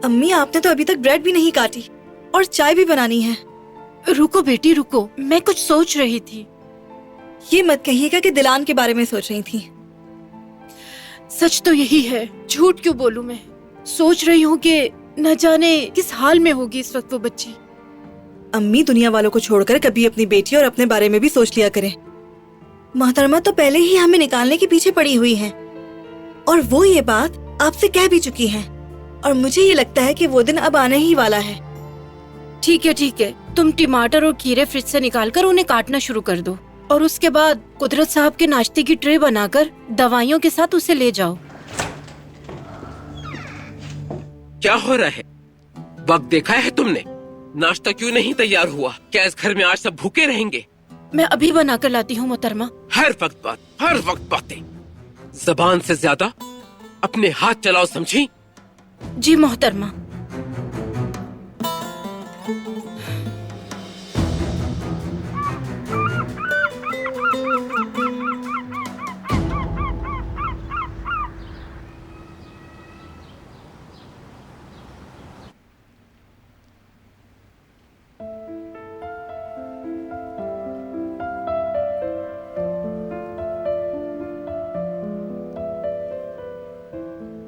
अम्मी, आपने तो अभी तक ब्रेड भी नहीं काटी और चाय भी बनानी है। रुको बेटी रुको, मैं कुछ सोच रही थी। ये मत कहिएगा कि दिलान के बारे में सोच रही थी। सच तो यही है, झूठ क्यों बोलूं मैं। सोच रही हूँ कि न जाने किस हाल में होगी इस वक्त वो बच्ची। अम्मी, दुनिया वालों को छोड़कर कभी अपनी बेटी और अपने बारे में भी सोच लिया करें। मोहतरमा तो पहले ही हमें निकालने के पीछे पड़ी हुई हैं और वो ये बात आपसे कह भी चुकी हैं और मुझे ये लगता है कि वो दिन अब आने ही वाला है। ठीक है, तुम टमाटर और खीरे फ्रिज से निकालकर उन्हें काटना शुरू कर दो और उसके बाद कुदरत साहब के नाश्ते की ट्रे बनाकर दवाइयों के साथ उसे ले जाओ। क्या हो रहा है? वक्त देखा है तुमने? नाश्ता क्यों नहीं तैयार हुआ? क्या इस घर में आज सब भूखे रहेंगे? मैं अभी बना कर लाती हूँ मोहतरमा। हर वक्त बातें। जबान से ज्यादा अपने हाथ चलाओ, समझी? जी मोहतरमा।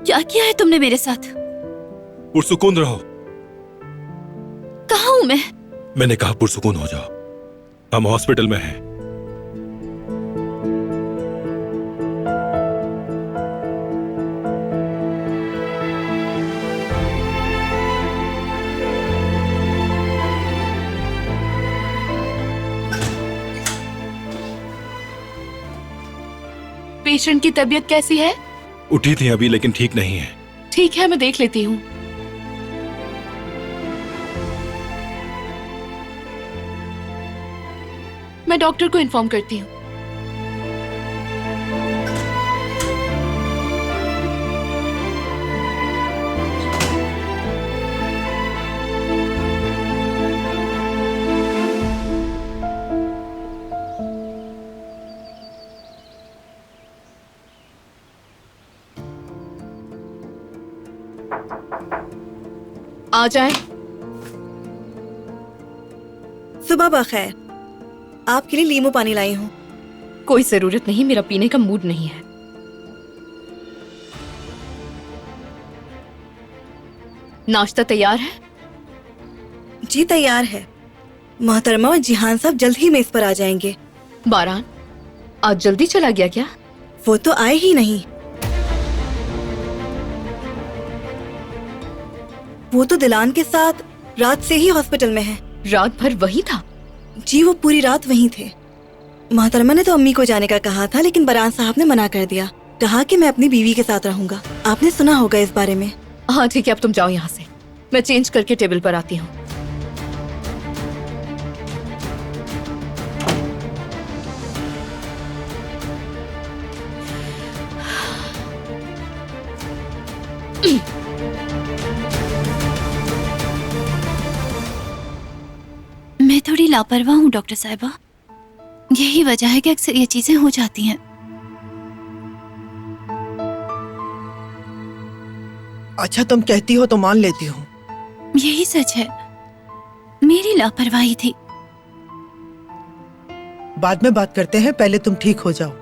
क्या किया है तुमने मेरे साथ? पुरसुकून रहो। कहाँ हूँ मैं? मैंने कहा पुरसुकून हो जाओ। हम हॉस्पिटल में हैं। पेशेंट की तबीयत कैसी है? उठी थी अभी, लेकिन ठीक नहीं है। ठीक है, मैं देख लेती हूँ। मैं डॉक्टर को इन्फॉर्म करती हूँ। आ जाएं। सुबह बखैर। आपके लिए लीमू पानी लाई हूँ। कोई जरूरत नहीं, मेरा पीने का मूड नहीं है। नाश्ता तैयार है? जी तैयार है। मोहतरमा और जिहान साहब जल्द ही मेज पर आ जाएंगे। बारान आज जल्दी चला गया क्या? वो तो आए ही नहीं। वो तो दिलान के साथ रात से ही हॉस्पिटल में है। रात भर वही था? जी, वो पूरी रात वहीं थे। मोहतरमा ने तो अम्मी को जाने का कहा था, लेकिन बरान साहब ने मना कर दिया। कहा कि मैं अपनी बीवी के साथ रहूंगा। आपने सुना होगा इस बारे में। हाँ ठीक है, अब तुम जाओ यहाँ से। मैं चेंज करके टेबल पर आती हूँ। मैं थोड़ी लापरवाह हूँ डॉक्टर साहिबा। यही वजह है कि अक्सर ये चीजें हो जाती हैं। अच्छा, तुम कहती हो तो मान लेती हूँ। यही सच है, मेरी लापरवाही थी। बाद में बात करते हैं, पहले तुम ठीक हो जाओ।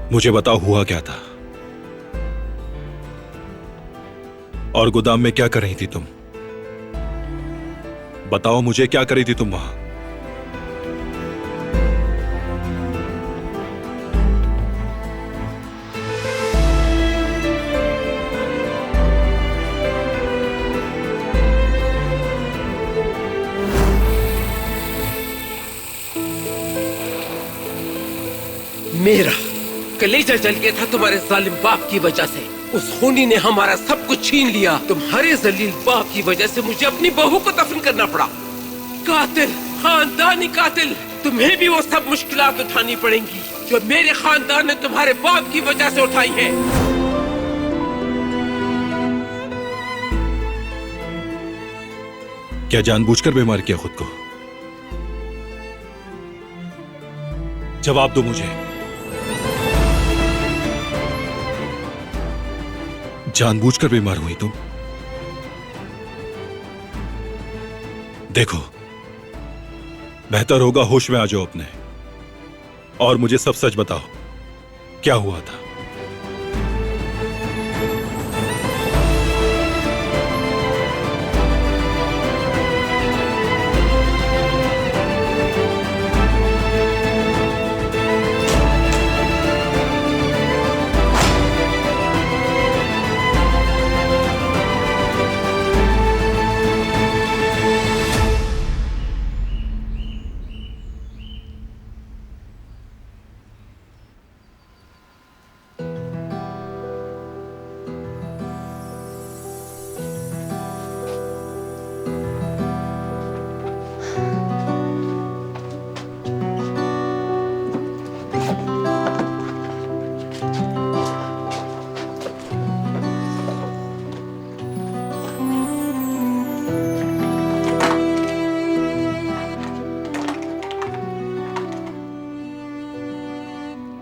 मुझे बताओ, हुआ क्या था? और गोदाम में क्या कर रही थी तुम? बताओ मुझे, क्या कर रही थी तुम वहां? मेरा कलेजा जल गया था तुम्हारे जालिम बाप की वजह से। उस खूनी ने हमारा सब कुछ छीन लिया। तुम्हारे जलील बाप की वजह से मुझे अपनी बहू को दफन करना पड़ा। कातिल, खानदानी कातिल। तुम्हें भी वो सब मुश्किलात उठानी पड़ेंगी जो मेरे खानदान ने तुम्हारे बाप की वजह से उठाई है। क्या जानबूझकर बीमार किया खुद को? जवाब दो मुझे। जानबूझकर बीमार हुई तुम? देखो, बेहतर होगा होश में आ जाओ अपने और मुझे सब सच बताओ, क्या हुआ था?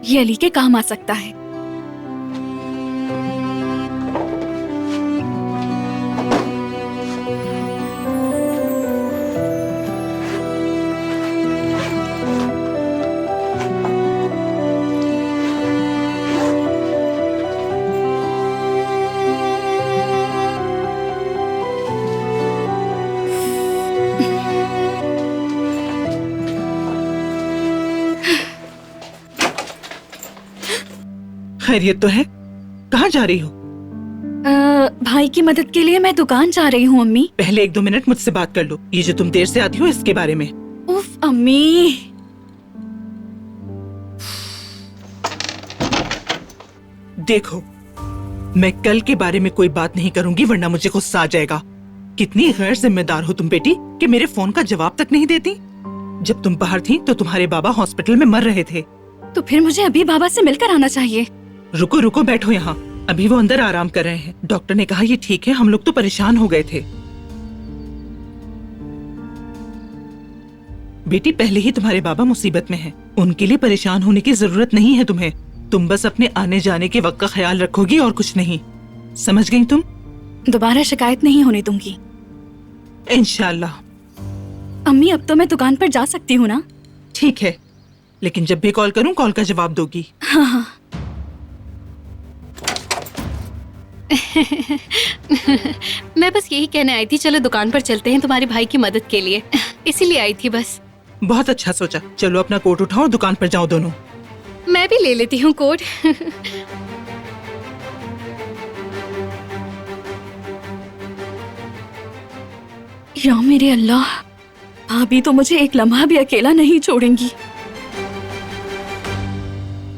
ये अली के काम आ सकता है। खैरियत तो है? कहाँ जा रही हो? भाई की मदद के लिए मैं दुकान जा रही हूँ अम्मी। पहले 1-2 मिनट मुझसे बात कर लो। ये जो तुम देर से आती हो इसके बारे में। उफ अम्मी। देखो, मैं कल के बारे में कोई बात नहीं करूंगी वरना मुझे गुस्सा आ जाएगा। कितनी गैर जिम्मेदार हो तुम बेटी कि मेरे फोन का जवाब तक नहीं देती। जब तुम बाहर थी तो तुम्हारे बाबा हॉस्पिटल में मर रहे थे। तो फिर मुझे अभी बाबा से मिलकर आना चाहिए। रुको रुको, बैठो यहाँ। अभी वो अंदर आराम कर रहे हैं। डॉक्टर ने कहा ये ठीक है, हम लोग तो परेशान हो गए थे। बेटी, पहले ही तुम्हारे बाबा मुसीबत में हैं। उनके लिए परेशान होने की जरूरत नहीं है तुम्हें। तुम बस अपने आने जाने के वक्त का ख्याल रखोगी और कुछ नहीं। समझ गई तुम? दोबारा शिकायत नहीं होने दूंगी इंशाल्लाह। अम्मी, अब तो मैं दुकान पर जा सकती हूँ ना? ठीक है, लेकिन जब भी कॉल करूँ कॉल का जवाब दोगी। हाँ हाँ। मैं बस यही कहने आई थी, चलो दुकान पर चलते हैं तुम्हारे भाई की मदद के लिए। इसीलिए आई थी बस। बहुत अच्छा सोचा। चलो अपना कोट उठाओ और दुकान पर जाओ दोनों। मैं भी ले लेती हूँ कोट। या मेरे अल्लाह, भाभी तो मुझे एक लम्हा भी अकेला नहीं छोड़ेंगी।